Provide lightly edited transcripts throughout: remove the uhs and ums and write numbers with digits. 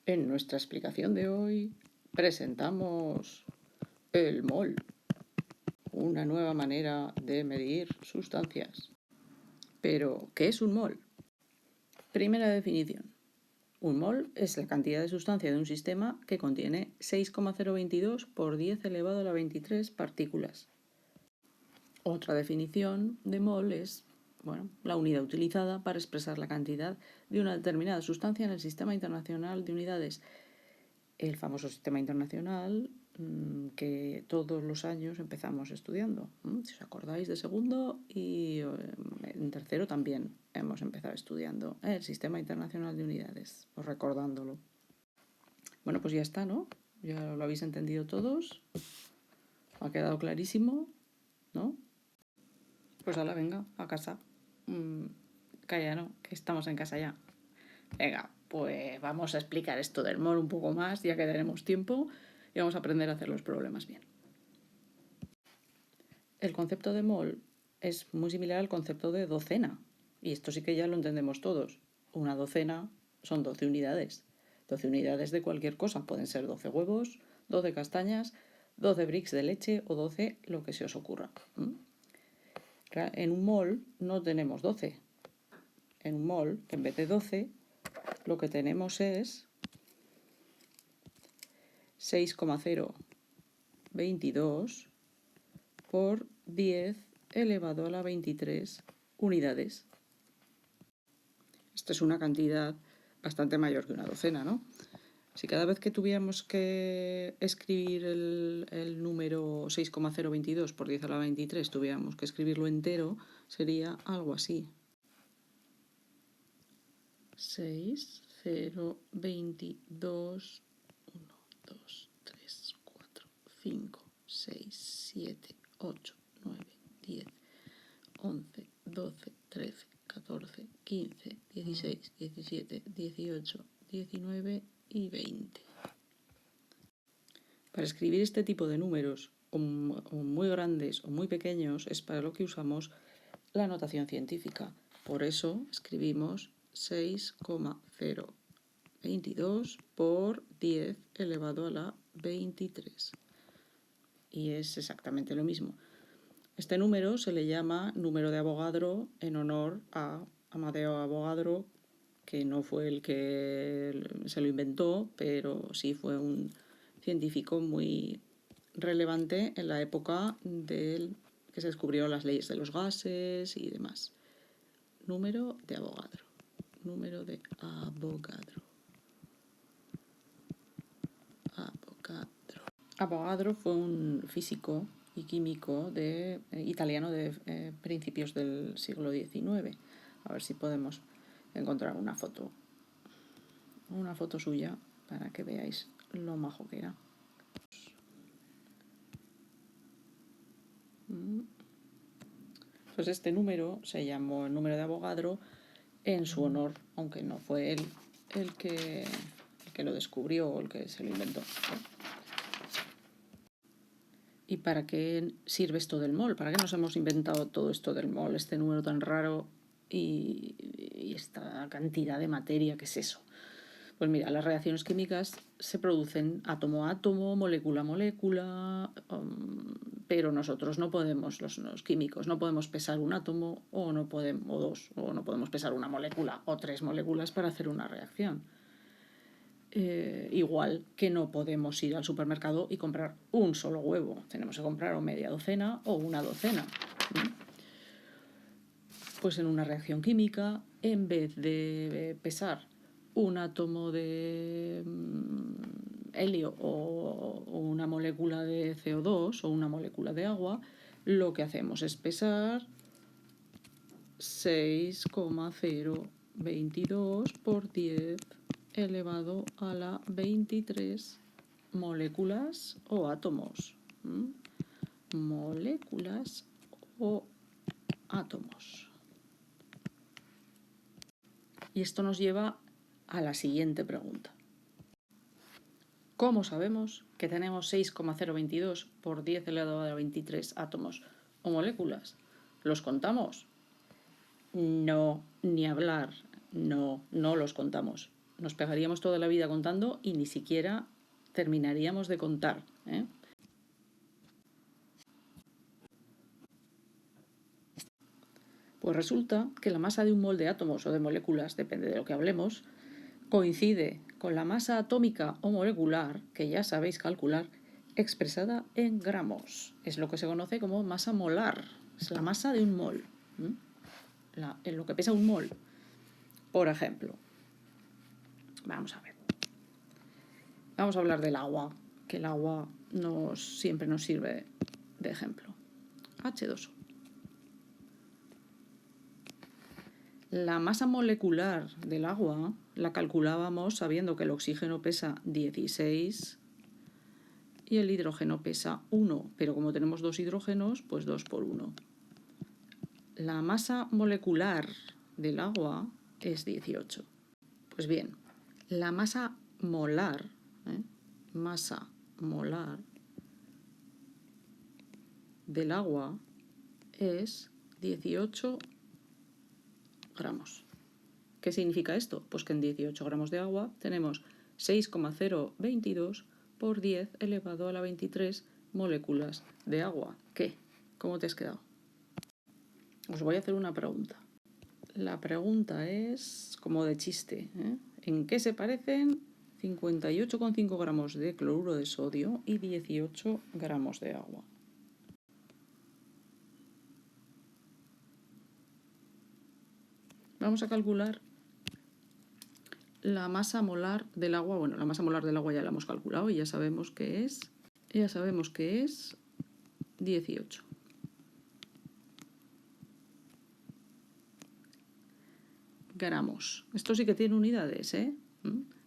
En nuestra explicación de hoy presentamos el mol, una nueva manera de medir sustancias. Pero, ¿qué es un mol? Primera definición. Un mol es la cantidad de sustancia de un sistema que contiene 6,022 por 10 elevado a la 23 partículas. Otra definición de mol es la unidad utilizada para expresar la cantidad de una determinada sustancia en el Sistema Internacional de Unidades. El famoso Sistema Internacional que todos los años empezamos estudiando. Si os acordáis de segundo y en tercero también hemos empezado estudiando el Sistema Internacional de Unidades, os recordándolo. Bueno, pues ya está, ¿no? Ya lo habéis entendido todos. ¿Ha quedado clarísimo? ¿No? Pues ahora venga, a casa. Calla, ¿no? Que estamos en casa ya. Venga, pues vamos a explicar esto del mol un poco más, ya que tenemos tiempo, y vamos a aprender a hacer los problemas bien. El concepto de mol es muy similar al concepto de docena, y esto sí que ya lo entendemos todos. Una docena son 12 unidades. 12 unidades de cualquier cosa. Pueden ser 12 huevos, 12 castañas, 12 bricks de leche o 12 lo que se os ocurra. En un mol no tenemos 12. En un mol, en vez de 12, lo que tenemos es 6,022 por 10 elevado a la 23 unidades. Esta es una cantidad bastante mayor que una docena, ¿no? Si cada vez que tuviéramos que escribir el número 6,022 por 10 a la 23 tuviéramos que escribirlo entero, sería algo así. 6,022, 1, 2, 3, 4, 5, 6, 7, 8, 9, 10, 11, 12, 13, 14, 15, 16, 17, 18, 19 y 20. Para escribir este tipo de números, o muy grandes o muy pequeños, es para lo que usamos la notación científica. Por eso escribimos 6,022 por 10 elevado a la 23. Y es exactamente lo mismo. Este número se le llama número de Avogadro en honor a Amadeo Avogadro, que no fue el que se lo inventó, pero sí fue un científico muy relevante en la época del que se descubrieron las leyes de los gases y demás. Número de Avogadro. Número de Avogadro. Avogadro fue un físico y químico italiano de principios del siglo XIX. A ver si podemos encontrar una foto suya para que veáis lo majo que era. Pues este número se llamó el número de Avogadro en su honor, aunque no fue él el que lo descubrió o el que se lo inventó. ¿Y para qué sirve esto del mol? ¿Para qué nos hemos inventado todo esto del mol, este número tan raro y esta cantidad de materia? ¿Qué es eso? Pues mira, las reacciones químicas se producen átomo a átomo, molécula a molécula, pero nosotros no podemos, los químicos, no podemos pesar un átomo o no podemos pesar una molécula o 3 moléculas para hacer una reacción. Igual que no podemos ir al supermercado y comprar un solo huevo. Tenemos que comprar o media docena o una docena. Pues en una reacción química, en vez de pesar un átomo de helio o una molécula de CO2 o una molécula de agua, lo que hacemos es pesar 6,022 por 10 elevado a la 23 moléculas o átomos. Moléculas o átomos. Y esto nos lleva a la siguiente pregunta. ¿Cómo sabemos que tenemos 6,022 por 10 elevado a la 23 átomos o moléculas? ¿Los contamos? No, ni hablar. No los contamos. nos pegaríamos toda la vida contando y ni siquiera terminaríamos de contar, ¿eh? Pues resulta que la masa de un mol de átomos o de moléculas, depende de lo que hablemos, coincide con la masa atómica o molecular, que ya sabéis calcular, expresada en gramos. Es lo que se conoce como masa molar. Es la masa de un mol. En lo que pesa un mol. Por ejemplo, vamos a ver. Vamos a hablar del agua, que el agua siempre nos sirve de ejemplo. H2O. La masa molecular del agua la calculábamos sabiendo que el oxígeno pesa 16 y el hidrógeno pesa 1, pero como tenemos dos hidrógenos, pues 2 por 1. La masa molecular del agua es 18. Pues bien, la masa molar, masa molar del agua es 18 gramos. ¿Qué significa esto? Pues que en 18 gramos de agua tenemos 6,022 por 10 elevado a la 23 moléculas de agua. ¿Qué? ¿Cómo te has quedado? Os voy a hacer una pregunta. La pregunta es como de chiste, ¿eh? ¿En qué se parecen 58,5 gramos de cloruro de sodio y 18 gramos de agua? Vamos a calcular la masa molar del agua. Bueno, la masa molar del agua ya la hemos calculado y ya sabemos que es 18 gramos. Esto sí que tiene unidades, ¿eh?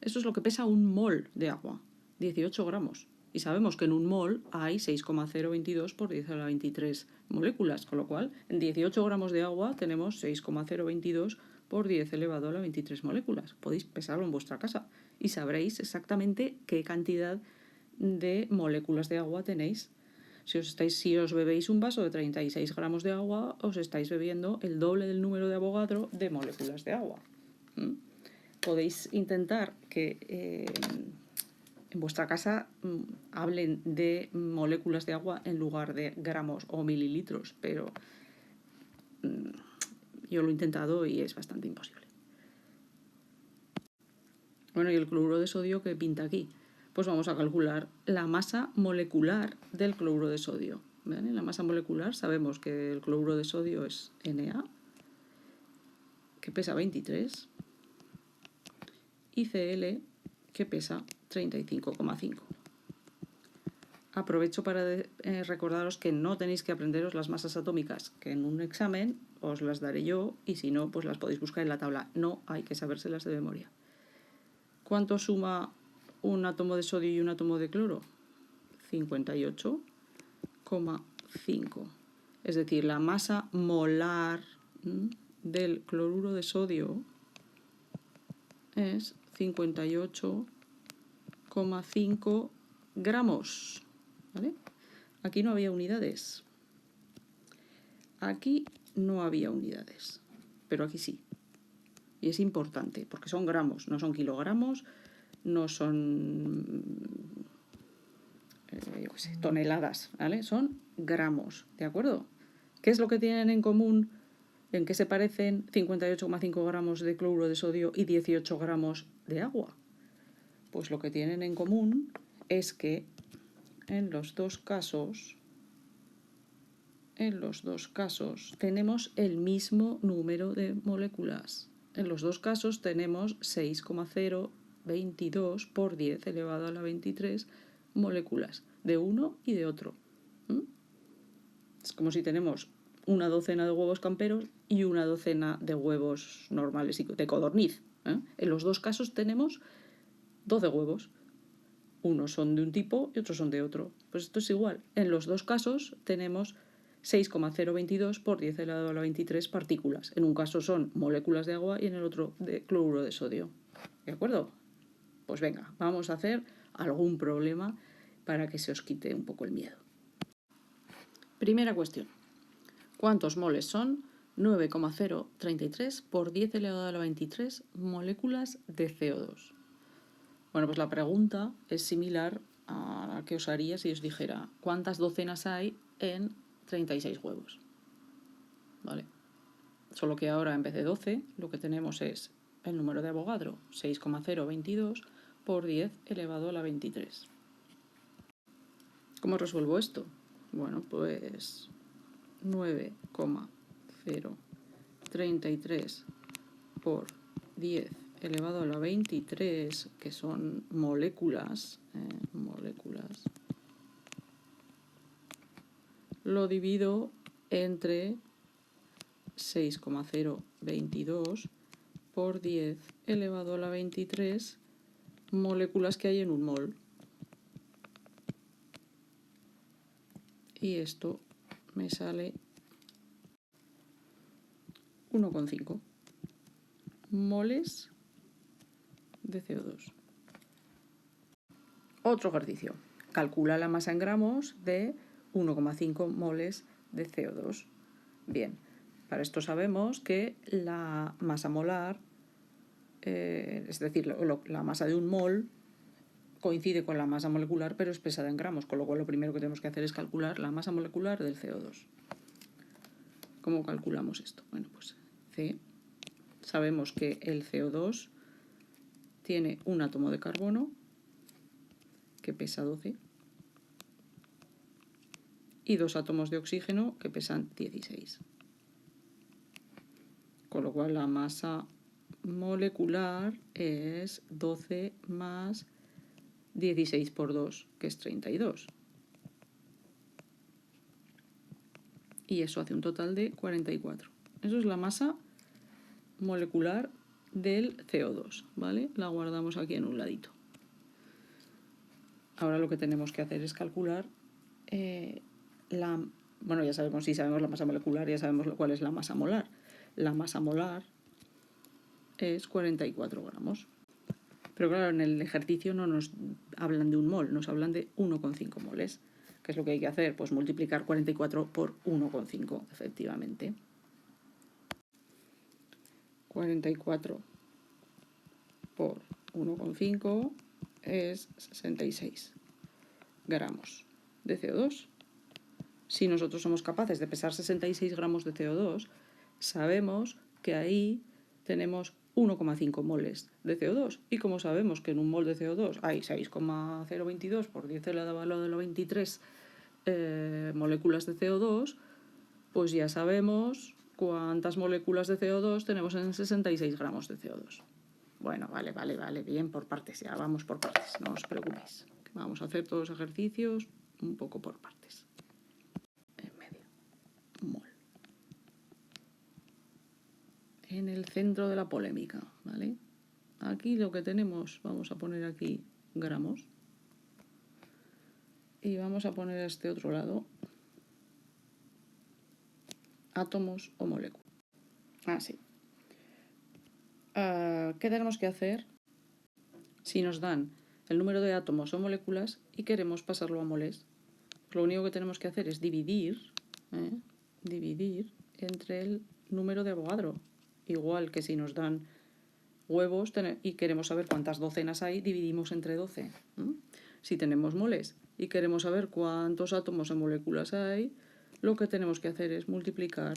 Esto es lo que pesa un mol de agua, 18 gramos. Y sabemos que en un mol hay 6,022 por 10 a la 23 moléculas, con lo cual en 18 gramos de agua tenemos 6,022 por 10 elevado a la 23 moléculas. Podéis pesarlo en vuestra casa y sabréis exactamente qué cantidad de moléculas de agua tenéis. Si os bebéis un vaso de 36 gramos de agua, os estáis bebiendo el doble del número de Avogadro de moléculas de agua. Podéis intentar que en vuestra casa hablen de moléculas de agua en lugar de gramos o mililitros, pero yo lo he intentado y es bastante imposible. Bueno, ¿y el cloruro de sodio qué pinta aquí? Pues vamos a calcular la masa molecular del cloruro de sodio. ¿Vale? La masa molecular sabemos que el cloruro de sodio es Na, que pesa 23, y Cl, que pesa 35,5. Aprovecho para recordaros que no tenéis que aprenderos las masas atómicas, que en un examen os las daré yo y si no, pues las podéis buscar en la tabla. No hay que sabérselas de memoria. ¿Cuánto suma un átomo de sodio y un átomo de cloro? 58,5. Es decir, la masa molar del cloruro de sodio es 58,5 gramos. ¿Vale? Aquí no había unidades. Aquí no había unidades, pero aquí sí. Y es importante, porque son gramos, no son kilogramos, no son toneladas, ¿vale? Son gramos, ¿de acuerdo? ¿Qué es lo que tienen en común? ¿En qué se parecen 58,5 gramos de cloruro de sodio y 18 gramos de agua? Pues lo que tienen en común es que en los dos casos tenemos el mismo número de moléculas. En los dos casos tenemos 6,022 por 10 elevado a la 23 moléculas, de uno y de otro. Es como si tenemos una docena de huevos camperos y una docena de huevos normales de codorniz. En los dos casos tenemos 12 huevos. Unos son de un tipo y otros son de otro. Pues esto es igual. En los dos casos tenemos 6,022 por 10 elevado a la 23 partículas. En un caso son moléculas de agua y en el otro de cloruro de sodio. ¿De acuerdo? Pues venga, vamos a hacer algún problema para que se os quite un poco el miedo. Primera cuestión. ¿Cuántos moles son 9,033 por 10 elevado a la 23 moléculas de CO2. Bueno, pues la pregunta es similar a la que os haría si os dijera cuántas docenas hay en 36 huevos. ¿Vale? Solo que ahora en vez de 12 lo que tenemos es el número de Avogadro, 6,022 por 10 elevado a la 23. ¿Cómo resuelvo esto? Bueno, pues 9,033 por 10 elevado a la 23, que son moléculas, lo divido entre 6,022 por 10 elevado a la 23 moléculas que hay en un mol. Y esto me sale 1,5 moles de CO2. Otro ejercicio. Calcula la masa en gramos de 1,5 moles de CO2. Bien, para esto sabemos que la masa molar, es decir, la masa de un mol coincide con la masa molecular pero expresada en gramos, con lo cual lo primero que tenemos que hacer es calcular la masa molecular del CO2. ¿Cómo calculamos esto? Bueno, pues sabemos que el CO2 tiene un átomo de carbono que pesa 12 y 2 átomos de oxígeno que pesan 16. Con lo cual la masa molecular es 12 más 16 por 2, que es 32. Y eso hace un total de 44. Eso es la masa molecular del CO2, ¿vale? La guardamos aquí en un ladito. Ahora lo que tenemos que hacer es calcular bueno, ya sabemos, si sabemos la masa molecular, ya sabemos cuál es la masa molar. La masa molar es 44 gramos. Pero claro, en el ejercicio no nos hablan de un mol, nos hablan de 1,5 moles. ¿Qué es lo que hay que hacer? Pues multiplicar 44 por 1,5, efectivamente. 44 por 1,5 es 66 gramos de CO2. Si nosotros somos capaces de pesar 66 gramos de CO2, sabemos que ahí tenemos 1,5 moles de CO2. Y como sabemos que en un mol de CO2 hay 6,022 por 10 elevado a la 23 moléculas de CO2, pues ya sabemos cuántas moléculas de CO2 tenemos en 66 gramos de CO2. Bueno, vale, bien, por partes, ya vamos por partes, no os preocupéis. Vamos a hacer todos los ejercicios un poco por partes. En medio, mol. En el centro de la polémica, ¿vale? Aquí lo que tenemos, vamos a poner aquí gramos. Y vamos a poner a este otro lado átomos o moléculas. Así. ¿Qué tenemos que hacer si nos dan el número de átomos o moléculas y queremos pasarlo a moles? Pues lo único que tenemos que hacer es dividir entre el número de Avogadro. Igual que si nos dan huevos y queremos saber cuántas docenas hay, dividimos entre 12. Si tenemos moles y queremos saber cuántos átomos o moléculas hay, lo que tenemos que hacer es multiplicar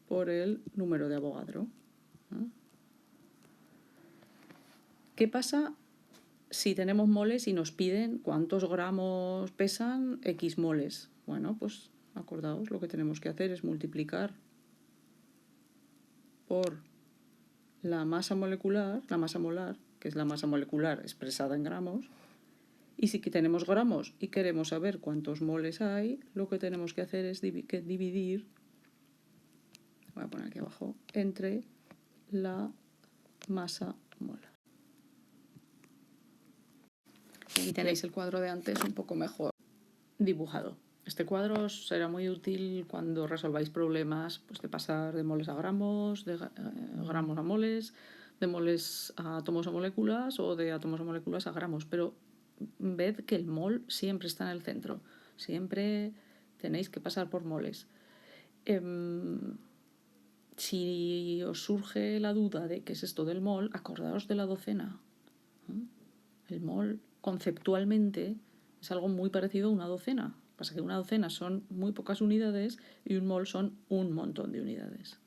por el número de Avogadro. ¿Qué pasa si tenemos moles y nos piden cuántos gramos pesan X moles? Bueno, pues acordaos, lo que tenemos que hacer es multiplicar por la masa molecular, la masa molar, que es la masa molecular expresada en gramos. Y si tenemos gramos y queremos saber cuántos moles hay, lo que tenemos que hacer es dividir, voy a poner aquí abajo, entre la masa molar. Aquí tenéis el cuadro de antes un poco mejor dibujado. Este cuadro os será muy útil cuando resolváis problemas pues, de pasar de moles a gramos, de gramos a moles, de moles a átomos o moléculas o de átomos o moléculas a gramos. Pero ved que el mol siempre está en el centro. Siempre tenéis que pasar por moles. Si os surge la duda de qué es esto del mol, acordaos de la docena. El mol, conceptualmente, es algo muy parecido a una docena. Pasa que una docena son muy pocas unidades y un mol son un montón de unidades.